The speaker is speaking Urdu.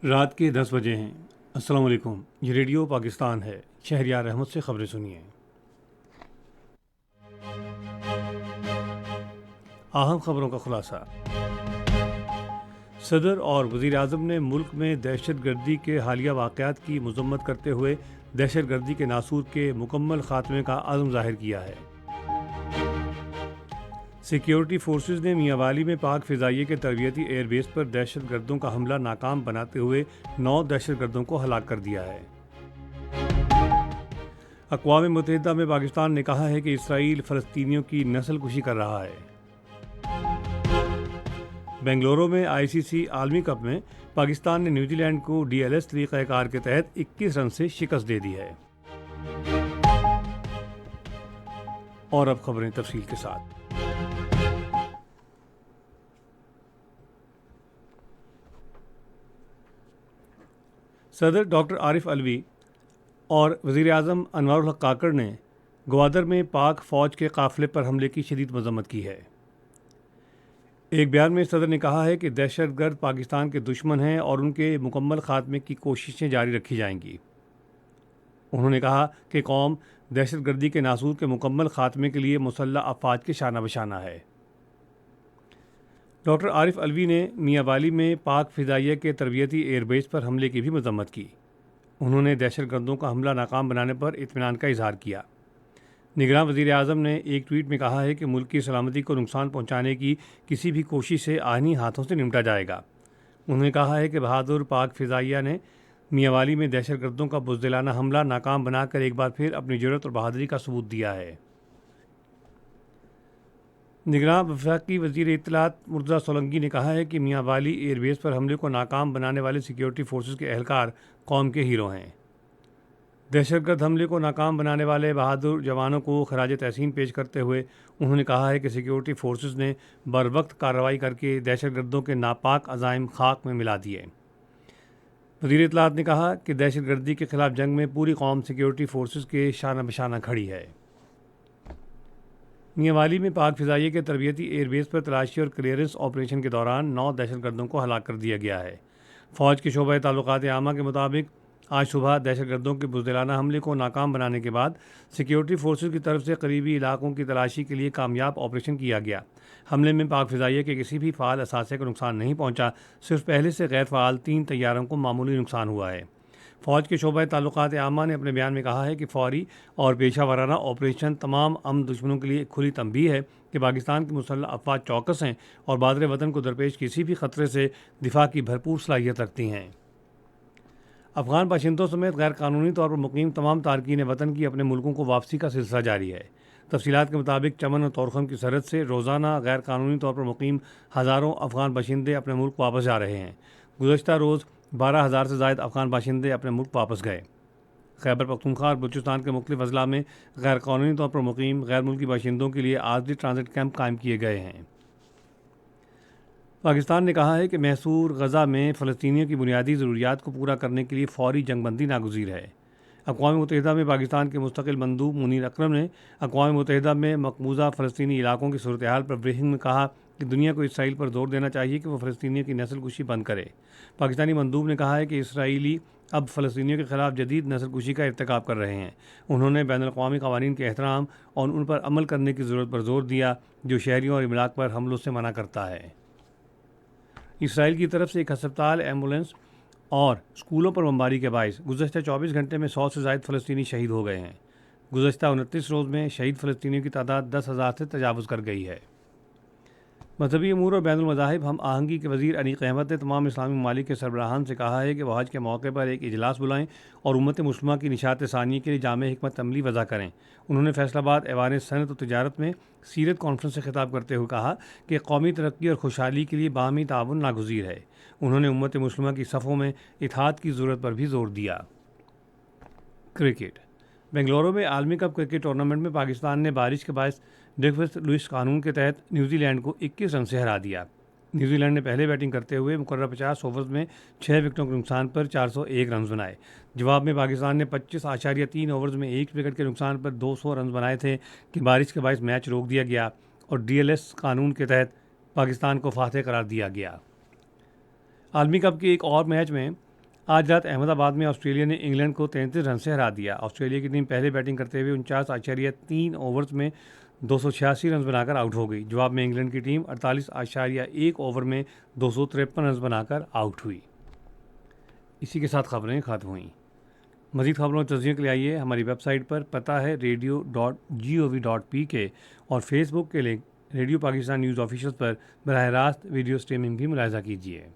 رات کے 10 بجے ہیں۔ السلام علیکم، یہ ریڈیو پاکستان ہے۔ شہریار احمد سے خبریں سنیے۔ اہم خبروں کا خلاصہ۔ صدر اور وزیر اعظم نے ملک میں دہشت گردی کے حالیہ واقعات کی مذمت کرتے ہوئے دہشت گردی کے ناسور کے مکمل خاتمے کا عزم ظاہر کیا ہے۔ سیکیورٹی فورسز نے میاں والی میں پاک فضائیہ کے تربیتی ایئر بیس پر دہشت گردوں کا حملہ ناکام بناتے ہوئے 9 دہشت گردوں کو ہلاک کر دیا ہے۔ اقوام متحدہ میں پاکستان نے کہا ہے کہ اسرائیل فلسطینیوں کی نسل کشی کر رہا ہے۔ بنگلورو میں آئی سی سی عالمی کپ میں پاکستان نے نیوزی لینڈ کو ڈی ایل ایس طریقہ کار کے تحت 21 رن سے شکست دے دی ہے۔ اور اب خبریں تفصیل کے ساتھ۔ صدر ڈاکٹر عارف علوی اور وزیر اعظم انوار الحق کاکڑ نے گوادر میں پاک فوج کے قافلے پر حملے کی شدید مذمت کی ہے۔ ایک بیان میں صدر نے کہا ہے کہ دہشت گرد پاکستان کے دشمن ہیں اور ان کے مکمل خاتمے کی کوششیں جاری رکھی جائیں گی۔ انہوں نے کہا کہ قوم دہشت گردی کے ناسور کے مکمل خاتمے کے لیے مسلح افواج کے شانہ بشانہ ہے۔ ڈاکٹر عارف علوی نے میاں والی میں پاک فضائیہ کے تربیتی ایئر بیس پر حملے کی بھی مذمت کی۔ انہوں نے دہشت گردوں کا حملہ ناکام بنانے پر اطمینان کا اظہار کیا۔ نگراں وزیر اعظم نے ایک ٹویٹ میں کہا ہے کہ ملک کی سلامتی کو نقصان پہنچانے کی کسی بھی کوشش سے آئینی ہاتھوں سے نمٹا جائے گا۔ انہوں نے کہا ہے کہ بہادر پاک فضائیہ نے میاں والی میں دہشت گردوں کا بزدلانہ حملہ ناکام بنا کر ایک بار پھر اپنی جرأت اور بہادری کا ثبوت دیا ہے۔ نگراں وفاقی وزیر اطلاعات مرتضیٰ سولنگی نے کہا ہے کہ میاں والی ایئر بیس پر حملے کو ناکام بنانے والے سیکیورٹی فورسز کے اہلکار قوم کے ہیرو ہیں۔ دہشت گرد حملے کو ناکام بنانے والے بہادر جوانوں کو خراج تحسین پیش کرتے ہوئے انہوں نے کہا ہے کہ سیکیورٹی فورسز نے بروقت کارروائی کر کے دہشت گردوں کے ناپاک عزائم خاک میں ملا دیے۔ وزیر اطلاعات نے کہا کہ دہشت گردی کے خلاف جنگ میں پوری قوم سیکیورٹی فورسز کے شانہ بشانہ کھڑی ہے۔ میاں والی میں پاک فضائیہ کے تربیتی ایئر بیس پر تلاشی اور کلیئرنس آپریشن کے دوران 9 دہشت گردوں کو ہلاک کر دیا گیا ہے۔ فوج کے شعبہ تعلقات عامہ کے مطابق آج صبح دہشت گردوں کے بزدلانہ حملے کو ناکام بنانے کے بعد سیکیورٹی فورسز کی طرف سے قریبی علاقوں کی تلاشی کے لیے کامیاب آپریشن کیا گیا۔ حملے میں پاک فضائیہ کے کسی بھی فعال اثاثے کو نقصان نہیں پہنچا، صرف پہلے سے غیر فعال 3 طیاروں کو معمولی نقصان ہوا ہے۔ فوج کے شعبہ تعلقات عامہ نے اپنے بیان میں کہا ہے کہ فوری اور پیشہ ورانہ آپریشن تمام امن دشمنوں کے لیے ایک کھلی تنبیہ ہے کہ پاکستان کی مسلح افواج چوکس ہیں اور بادر وطن کو درپیش کسی بھی خطرے سے دفاع کی بھرپور صلاحیت رکھتی ہیں۔ افغان باشندوں سمیت غیر قانونی طور پر مقیم تمام تارکین وطن کی اپنے ملکوں کو واپسی کا سلسلہ جاری ہے۔ تفصیلات کے مطابق چمن اور تورخم کی سرحد سے روزانہ غیر قانونی طور پر مقیم ہزاروں افغان باشندے اپنے ملک واپس جا رہے ہیں۔ گزشتہ روز 12,000 سے زائد افغان باشندے اپنے ملک واپس گئے۔ خیبر پختونخوا اور بلوچستان کے مختلف اضلاع میں غیر قانونی طور پر مقیم غیر ملکی باشندوں کے لیے عارضی ٹرانزٹ کیمپ قائم کیے گئے ہیں۔ پاکستان نے کہا ہے کہ محصور غزہ میں فلسطینیوں کی بنیادی ضروریات کو پورا کرنے کے لیے فوری جنگ بندی ناگزیر ہے۔ اقوام متحدہ میں پاکستان کے مستقل مندوب منیر اکرم نے اقوام متحدہ میں مقبوضہ فلسطینی علاقوں کی صورتحال پر بریفنگ میں کہا کہ دنیا کو اسرائیل پر زور دینا چاہیے کہ وہ فلسطینیوں کی نسل کشی بند کرے۔ پاکستانی مندوب نے کہا ہے کہ اسرائیلی اب فلسطینیوں کے خلاف جدید نسل کشی کا ارتکاب کر رہے ہیں۔ انہوں نے بین الاقوامی قوانین کے احترام اور ان پر عمل کرنے کی ضرورت پر زور دیا جو شہریوں اور املاک پر حملوں سے منع کرتا ہے۔ اسرائیل کی طرف سے ایک ہسپتال، ایمبولینس اور اسکولوں پر بمباری کے باعث گزشتہ 24 گھنٹے میں 100 سے زائد فلسطینی شہید ہو گئے ہیں۔ گزشتہ 29 روز میں شہید فلسطینیوں کی تعداد 10,000 سے تجاوز کر گئی ہے۔ مذہبی امور اور بین المذاہب ہم آہنگی کے وزیر انیق احمد نے تمام اسلامی ممالک کے سربراہان سے کہا ہے کہ وہ حج کے موقع پر ایک اجلاس بلائیں اور امت مسلمہ کی نشاط ثانیہ کے لیے جامع حکمت عملی وضع کریں۔ انہوں نے فیصل آباد ایوان صنعت و تجارت میں سیرت کانفرنس سے خطاب کرتے ہوئے کہا کہ قومی ترقی اور خوشحالی کے لیے باہمی تعاون ناگزیر ہے۔ انہوں نے امت مسلمہ کی صفوں میں اتحاد کی ضرورت پر بھی زور دیا۔ کرکٹ۔ بنگلورو میں عالمی کپ کرکٹ ٹورنامنٹ میں پاکستان نے بارش کے باعث ڈگوس لوئس قانون کے تحت نیوزی لینڈ کو 21 رن سے ہرا دیا۔ نیوزی لینڈ نے پہلے بیٹنگ کرتے ہوئے مقررہ 50 اوورز میں 6 وکٹوں کے نقصان پر 401 رنز بنائے۔ جواب میں پاکستان نے 25.3 اوورز میں 1 وکٹ کے نقصان پر 200 رنز بنائے تھے کہ بارش کے باعث میچ روک دیا گیا اور ڈی ایل ایس قانون کے تحت پاکستان کو فاتح قرار دیا گیا۔ عالمی کپ کے ایک اور میچ میں آج رات احمد آباد میں آسٹریلیا نے انگلینڈ کو 33 رن سے ہرا دیا۔ آسٹریلیا کی ٹیم پہلے بیٹنگ کرتے ہوئے 49.3 اوورز میں 286 رنز بنا کر آؤٹ ہو گئی۔ جواب میں انگلینڈ کی ٹیم 48.1 اوور میں 253 رنز بنا کر آؤٹ ہوئی۔ اسی کے ساتھ خبریں ختم ہوئیں۔ مزید خبروں اور تجزیوں کے لیے آئیے ہماری ویب سائٹ پر، پتہ ہے radio.gov.pk، اور فیس بک کے link radio Pakistan news official پر براہ راست ویڈیو سٹریمنگ بھی ملاحظہ کیجیے۔